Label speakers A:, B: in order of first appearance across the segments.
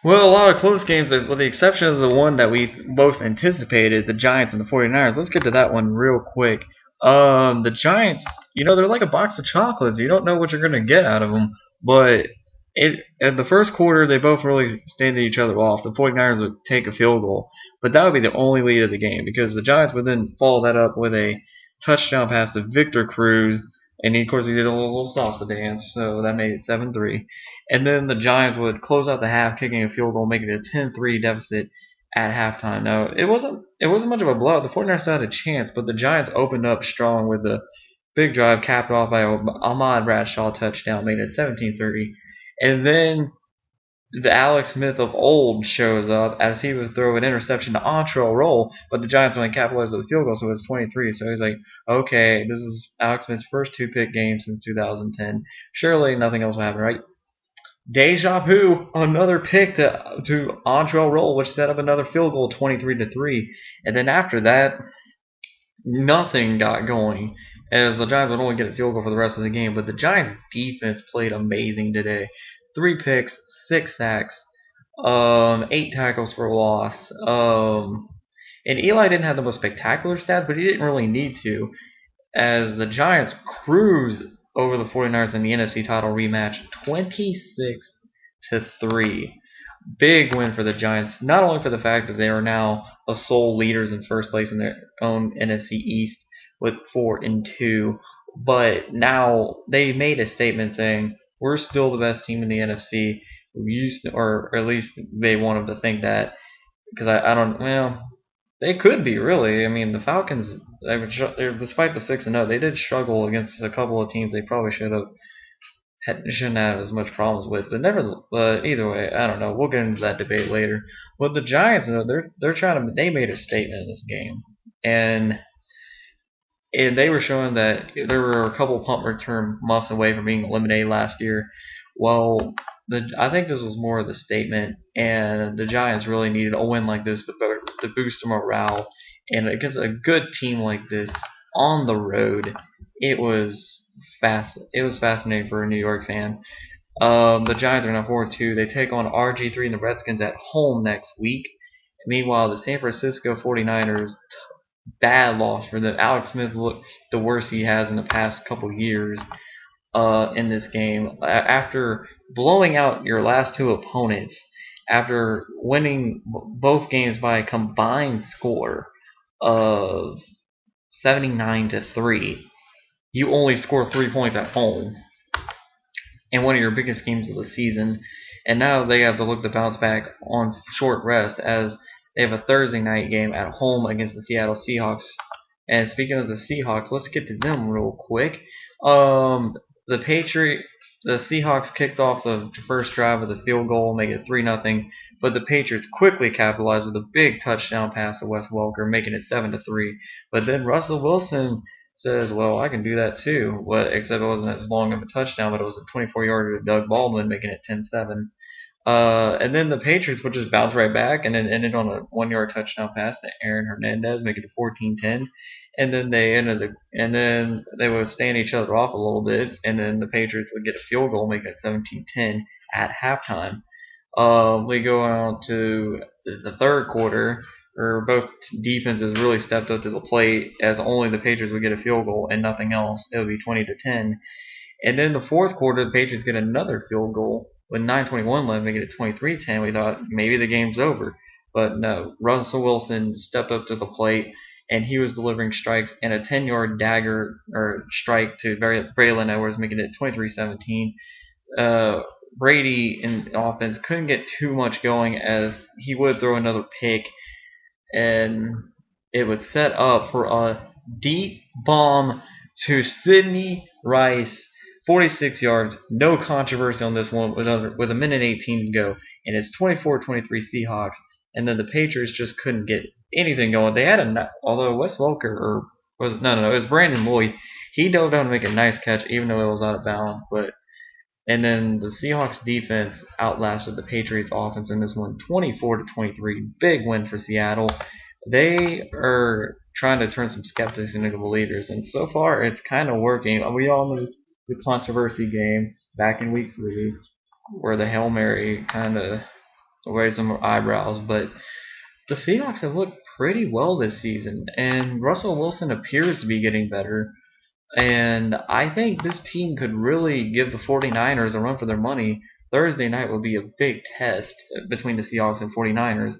A: Well, a lot of close games, with the exception of the one that we most anticipated, the Giants and the 49ers. Let's get to that one real quick. The Giants, they're like a box of chocolates. You don't know what you're going to get out of them. But in the first quarter, they both really standed each other off. The 49ers would take a field goal, but that would be the only lead of the game because the Giants would then follow that up with a touchdown pass to Victor Cruz. And of course, he did a little salsa dance, so that made it 7-3. And then the Giants would close out the half, kicking a field goal, making it a 10-3 deficit at halftime. Now, it wasn't much of a blowout. The 49ers still had a chance, but the Giants opened up strong with the big drive capped off by Ahmad Bradshaw touchdown, making it 17-30. And then the Alex Smith of old shows up as he would throw an interception to Antrell Roll, but the Giants only capitalized with the field goal, so it was 23. So he's like, okay, this is Alex Smith's first two-pick game since 2010. Surely nothing else will happen, right? Deja vu, another pick to Antrell Roll, which set up another field goal, 23-3. And then after that, nothing got going, as the Giants would only get a field goal for the rest of the game. But the Giants' defense played amazing today. 3 picks, 6 sacks, 8 tackles for loss. And Eli didn't have the most spectacular stats, but he didn't really need to, as the Giants cruised over the 49ers in the NFC title rematch, 26-3. Big win for the Giants, not only for the fact that they are now the sole leaders in first place in their own NFC East with 4-2, but now they made a statement saying we're still the best team in the NFC. We used to, or at least they wanted to think that, because I don't, well, they could be, really. I mean, the Falcons, despite the 6-0, they did struggle against a couple of teams they probably shouldn't have as much problems with. But either way, I don't know. We'll get into that debate later. But the Giants, they made a statement in this game, and they were showing that there were a couple punt return muffs away from being eliminated last year. Well, I think this was more of the statement, and the Giants really needed a win like this to boost their morale. And against a good team like this on the road, it was It was fascinating for a New York fan. The Giants are now 4-2. They take on RG3 and the Redskins at home next week. Meanwhile, the San Francisco 49ers, bad loss for them. Alex Smith looked the worst he has in the past couple years in this game. After blowing out your last two opponents, after winning both games by a combined score of 79-3, you only score 3 points at home in one of your biggest games of the season. And now they have to look to bounce back on short rest, as they have a Thursday night game at home against the Seattle Seahawks. And speaking of the Seahawks, let's get to them real quick. The Seahawks kicked off the first drive with a field goal, make it 3-0. But the Patriots quickly capitalized with a big touchdown pass to Wes Welker, making it 7-3. But then Russell Wilson says, well, I can do that too. Except it wasn't as long of a touchdown, but it was a 24-yarder to Doug Baldwin, making it 10-7. And then the Patriots would just bounce right back and then ended on a 1-yard touchdown pass to Aaron Hernandez, making it 14-10. And then they would stand each other off a little bit, and then the Patriots would get a field goal, making it 17-10 at halftime. We go on to the third quarter, where both defenses really stepped up to the plate, as only the Patriots would get a field goal and nothing else. It would be 20-10. And then the fourth quarter, the Patriots get another field goal with 9:21 left, making it 23-10. We thought maybe the game's over, but no. Russell Wilson stepped up to the plate, and he was delivering strikes and a 10-yard dagger or strike to Braylon Edwards, making it 23-17. Brady in offense couldn't get too much going, as he would throw another pick, and it would set up for a deep bomb to Sidney Rice, 46 yards, no controversy on this one, with a minute 18 to go, and it's 24-23 Seahawks. And then the Patriots just couldn't get anything going. They had although Wes Welker, it was Brandon Lloyd. He dove down to make a nice catch, even though it was out of bounds. And then the Seahawks defense outlasted the Patriots offense in this one, 24-23. Big win for Seattle. They are trying to turn some skeptics into believers, and so far it's kind of working. We all know the controversy game back in week 3, where the Hail Mary kind of raise some eyebrows. But the Seahawks have looked pretty well this season, and Russell Wilson appears to be getting better. And I think this team could really give the 49ers a run for their money. Thursday night will be a big test between the Seahawks and 49ers.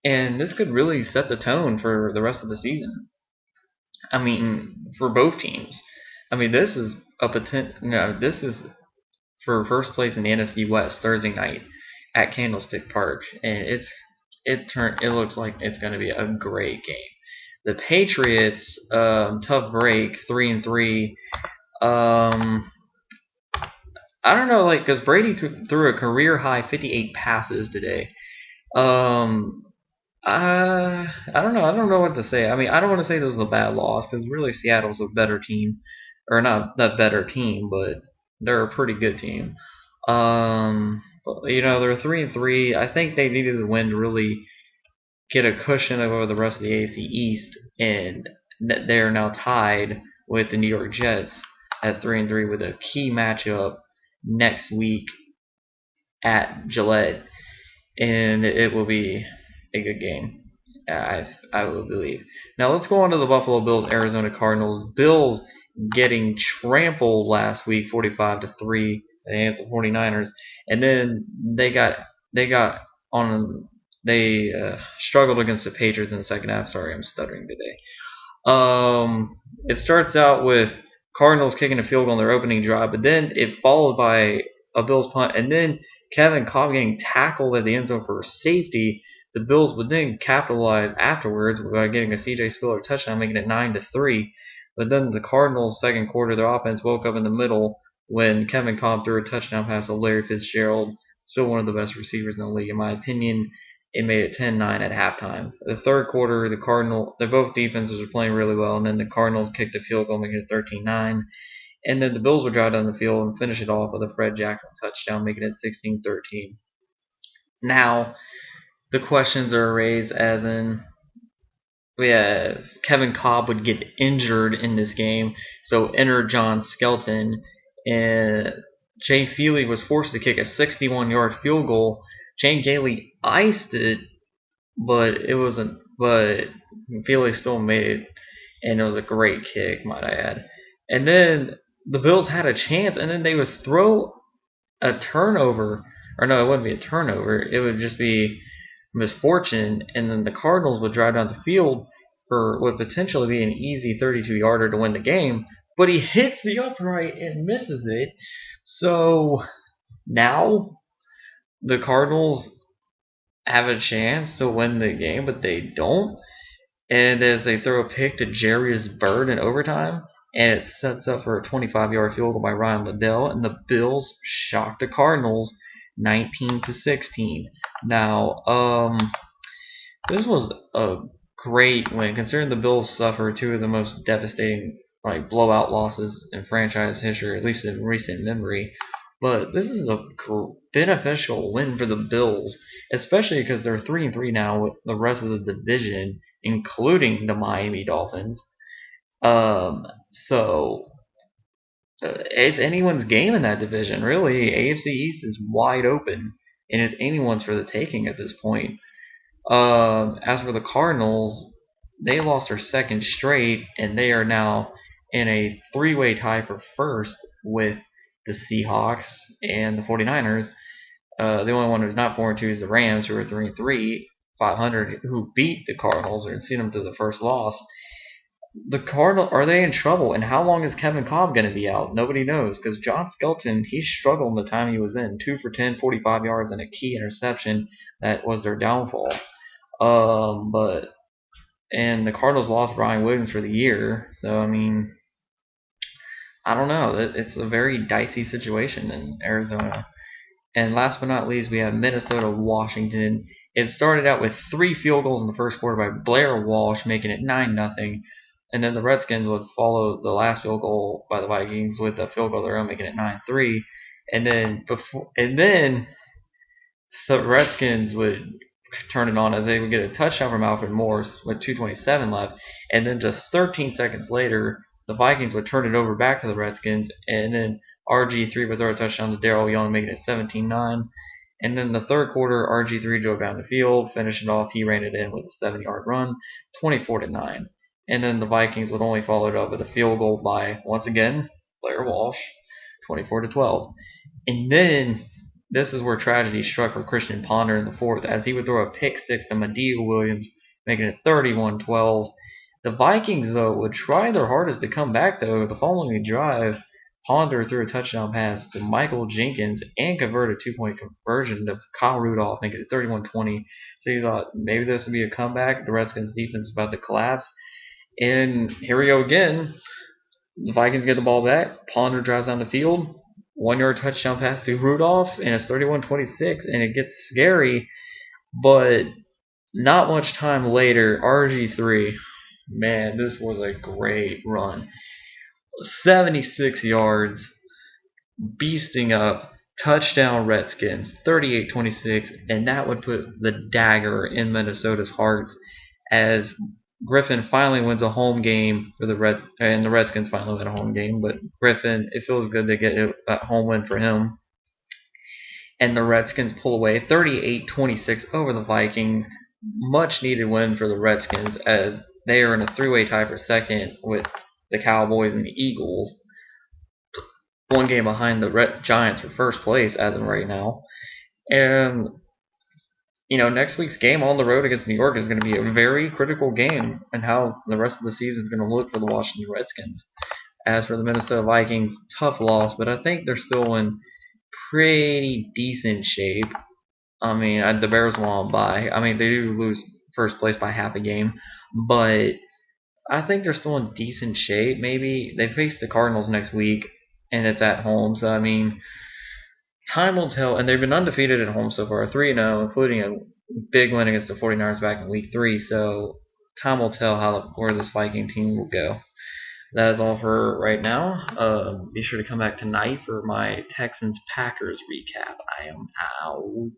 A: And this could really set the tone for the rest of the season. I mean, for both teams. I mean, this is this is for first place in the NFC West Thursday night at Candlestick Park, and it looks like it's going to be a great game. The Patriots, tough break, 3-3. I don't know, like, because Brady threw a career high 58 passes today. I don't know. I don't know what to say. I mean, I don't want to say this is a bad loss because really Seattle's a better team, or not that better team, but they're a pretty good team. They're 3-3. I think they needed the win to really get a cushion over the rest of the AFC East, and they're now tied with the New York Jets at 3-3 with a key matchup next week at Gillette, and it will be a good game. I will believe. Now let's go on to the Buffalo Bills, Arizona Cardinals. Bills getting trampled last week, 45-3 against the 49ers, and then they struggled against the Patriots in the second half. Sorry, I'm stuttering today. It starts out with Cardinals kicking a field goal on their opening drive, but then it followed by a Bills punt, and then Kevin Cobb getting tackled at the end zone for safety. The Bills would then capitalize afterwards by getting a C.J. Spiller touchdown, making it 9-3. But then the Cardinals' second quarter, their offense woke up in the middle when Kevin Cobb threw a touchdown pass to Larry Fitzgerald, still one of the best receivers in the league, in my opinion. It made it 10-9 at halftime. The third quarter, they're both defenses are playing really well, and then the Cardinals kicked a field goal, making it 13-9. And then the Bills would drive down the field and finish it off with a Fred Jackson touchdown, making it 16-13. Now, the questions are raised as in Kevin Cobb would get injured in this game, so enter John Skelton, and Jay Feely was forced to kick a 61-yard field goal. Shane Gailey iced it, but Feely still made it, and it was a great kick, might I add. And then the Bills had a chance, and then they would throw a turnover, or no, it wouldn't be a turnover. It would just be misfortune, and then the Cardinals would drive down the field for what potentially be an easy 32-yarder to win the game, but he hits the upright and misses it. So now the Cardinals have a chance to win the game, but they don't. And as they throw a pick to Jarius Byrd in overtime, and it sets up for a 25-yard field goal by Ryan Liddell, and the Bills shock the Cardinals 19-16. Now, this was a great win, considering the Bills suffered two of the most devastating blowout losses in franchise history, at least in recent memory. But this is a beneficial win for the Bills, especially because they're 3-3 now with the rest of the division, including the Miami Dolphins. So it's anyone's game in that division, really. AFC East is wide open, and it's anyone's for the taking at this point. As for the Cardinals, they lost their second straight, and they are now in a three-way tie for first with the Seahawks and the 49ers. The only one who's not 4-2 is the Rams, who are 3-3, 500, who beat the Cardinals and sent them to the first loss. The Cardinals, are they in trouble? And how long is Kevin Cobb going to be out? Nobody knows, because John Skelton, he struggled in the time he was in. 2 for 10, 45 yards, and a key interception that was their downfall. And the Cardinals lost Brian Williams for the year, so I mean, I don't know. It's a very dicey situation in Arizona. And last but not least, we have Minnesota, Washington. It started out with 3 field goals in the first quarter by Blair Walsh, making it 9-0. And then the Redskins would follow the last field goal by the Vikings with a field goal of their own, making it 9-3. And then the Redskins would turn it on as they would get a touchdown from Alfred Morris with 2:27 left. And then just 13 seconds later, the Vikings would turn it over back to the Redskins, and then RG3 would throw a touchdown to Darrell Young, making it 17-9. And then the third quarter, RG3 drove down the field, finished it off. He ran it in with a 7-yard run, 24-9. And then the Vikings would only follow it up with a field goal by, once again, Blair Walsh, 24-12. And then this is where tragedy struck for Christian Ponder in the fourth, as he would throw a pick six to Madieu Williams, making it 31-12. The Vikings, though, would try their hardest to come back, though. The following drive, Ponder threw a touchdown pass to Michael Jenkins and converted a two-point conversion to Kyle Rudolph, making it 31-20. So you thought maybe this would be a comeback. The Redskins' defense is about to collapse. And here we go again. The Vikings get the ball back. Ponder drives down the field. 1-yard touchdown pass to Rudolph, and it's 31-26, and it gets scary. But not much time later, RG3, man, this was a great run. 76 yards, beasting up, touchdown Redskins, 38-26, and that would put the dagger in Minnesota's hearts as Griffin finally wins a home game for the Redskins finally win a home game. But Griffin, it feels good to get a home win for him. And the Redskins pull away 38-26 over the Vikings. Much needed win for the Redskins as they are in a three-way tie for second with the Cowboys and the Eagles. One game behind the Giants for first place as of right now. And next week's game on the road against New York is going to be a very critical game and how the rest of the season is going to look for the Washington Redskins. As for the Minnesota Vikings, tough loss, but I think they're still in pretty decent shape. I mean, the Bears won't bye. I mean, they do lose first place by half a game, but I think they're still in decent shape. Maybe they face the Cardinals next week, and it's at home. So, I mean, time will tell. And they've been undefeated at home so far, 3-0, including a big win against the 49ers back in week 3. So, time will tell where this Viking team will go. That is all for right now. Be sure to come back tonight for my Texans-Packers recap. I am out.